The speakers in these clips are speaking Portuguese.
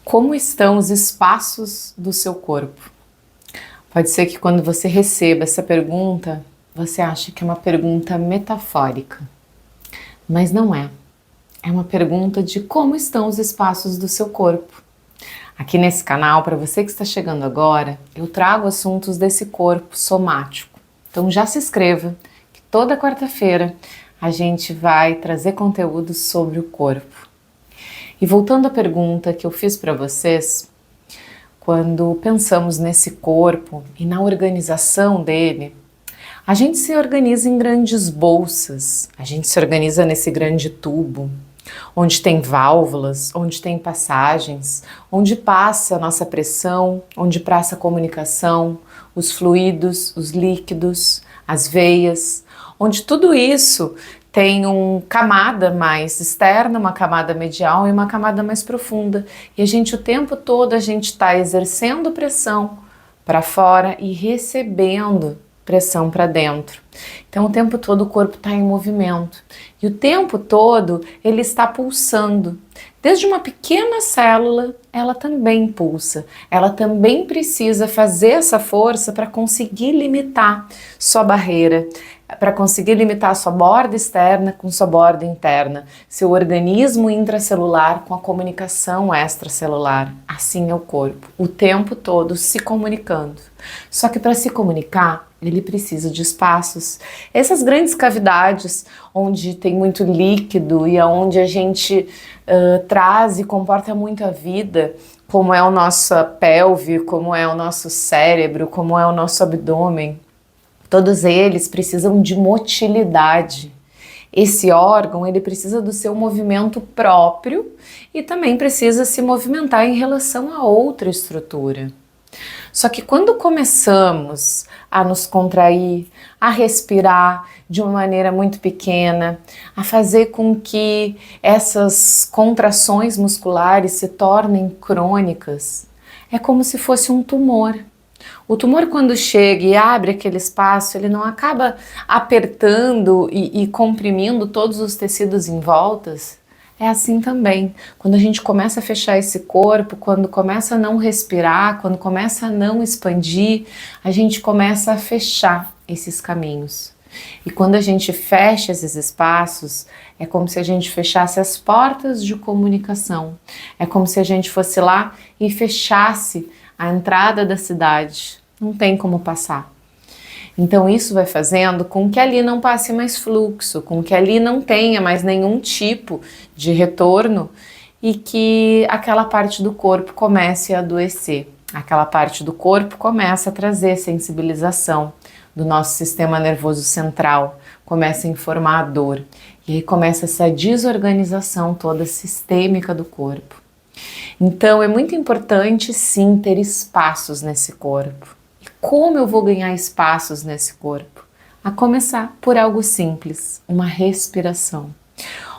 Como estão os espaços do seu corpo? Pode ser que quando você receba essa pergunta, você ache que é uma pergunta metafórica, mas não é. É uma pergunta de como estão os espaços do seu corpo. Aqui nesse canal, para você que está chegando agora, eu trago assuntos desse corpo somático. Então já se inscreva, que toda quarta-feira a gente vai trazer conteúdo sobre o corpo. E voltando à pergunta que eu fiz para vocês, quando pensamos nesse corpo e na organização dele, a gente se organiza em grandes bolsas, a gente se organiza nesse grande tubo, onde tem válvulas, onde tem passagens, onde passa a nossa pressão, onde passa a comunicação, os fluidos, os líquidos, as veias, onde tudo isso tem uma camada mais externa, uma camada medial e uma camada mais profunda. E a gente o tempo todo está exercendo pressão para fora e recebendo pressão para dentro. Então o tempo todo o corpo está em movimento e o tempo todo ele está pulsando. Desde uma pequena célula, ela também pulsa, ela também precisa fazer essa força para conseguir limitar sua barreira, para conseguir limitar sua borda externa com sua borda interna, seu organismo intracelular com a comunicação extracelular. Assim é o corpo, o tempo todo se comunicando. Só que para se comunicar, ele precisa de espaços. Essas grandes cavidades onde tem muito líquido e onde a gente traz e comporta muito a vida, como é a nossa pelve, como é o nosso cérebro, como é o nosso abdômen, todos eles precisam de motilidade. Esse órgão, ele precisa do seu movimento próprio e também precisa se movimentar em relação a outra estrutura. Só que quando começamos a nos contrair, a respirar de uma maneira muito pequena, a fazer com que essas contrações musculares se tornem crônicas, é como se fosse um tumor. O tumor, quando chega e abre aquele espaço, ele não acaba apertando e comprimindo todos os tecidos em voltas. É assim também. Quando a gente começa a fechar esse corpo, quando começa a não respirar, quando começa a não expandir, a gente começa a fechar esses caminhos. E quando a gente fecha esses espaços, é como se a gente fechasse as portas de comunicação. É como se a gente fosse lá e fechasse a entrada da cidade. Não tem como passar. Então isso vai fazendo com que ali não passe mais fluxo, com que ali não tenha mais nenhum tipo de retorno e que aquela parte do corpo comece a adoecer. Aquela parte do corpo começa a trazer sensibilização do nosso sistema nervoso central, começa a informar a dor e aí começa essa desorganização toda sistêmica do corpo. Então é muito importante sim ter espaços nesse corpo. E como eu vou ganhar espaços nesse corpo? A começar por algo simples, uma respiração.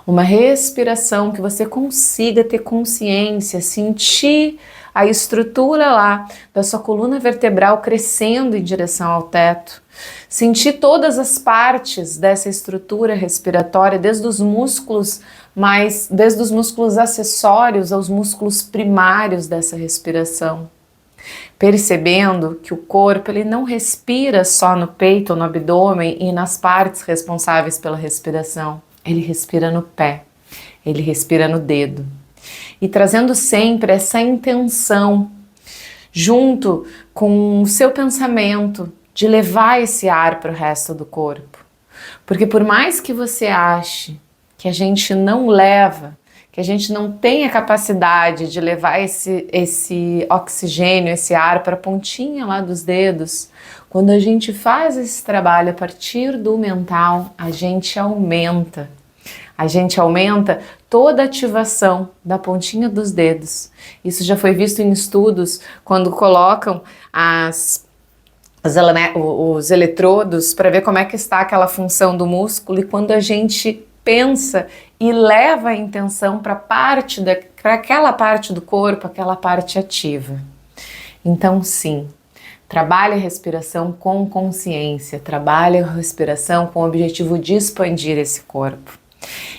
Uma respiração que você consiga ter consciência, sentir a estrutura lá da sua coluna vertebral crescendo em direção ao teto. Sentir todas as partes dessa estrutura respiratória, desde os músculos acessórios aos músculos primários dessa respiração. Percebendo que o corpo ele não respira só no peito ou no abdômen e nas partes responsáveis pela respiração. Ele respira no pé, ele respira no dedo. E trazendo sempre essa intenção junto com o seu pensamento de levar esse ar para o resto do corpo. Porque por mais que você ache que a gente não leva, que a gente não tem a capacidade de levar esse oxigênio, esse ar para a pontinha lá dos dedos, quando a gente faz esse trabalho a partir do mental, a gente aumenta. A gente aumenta toda a ativação da pontinha dos dedos. Isso já foi visto em estudos quando colocam os eletrodos para ver como é que está aquela função do músculo e quando a gente pensa e leva a intenção para aquela parte do corpo, aquela parte ativa. Então sim, trabalhe a respiração com consciência, trabalhe a respiração com o objetivo de expandir esse corpo.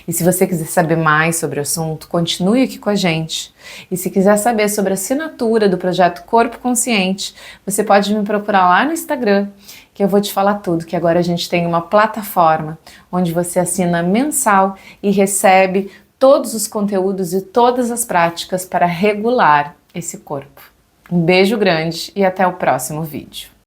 E se você quiser saber mais sobre o assunto, continue aqui com a gente. E se quiser saber sobre a assinatura do projeto Corpo Consciente, você pode me procurar lá no Instagram, que eu vou te falar tudo, que agora a gente tem uma plataforma onde você assina mensal e recebe todos os conteúdos e todas as práticas para regular esse corpo. Um beijo grande e até o próximo vídeo.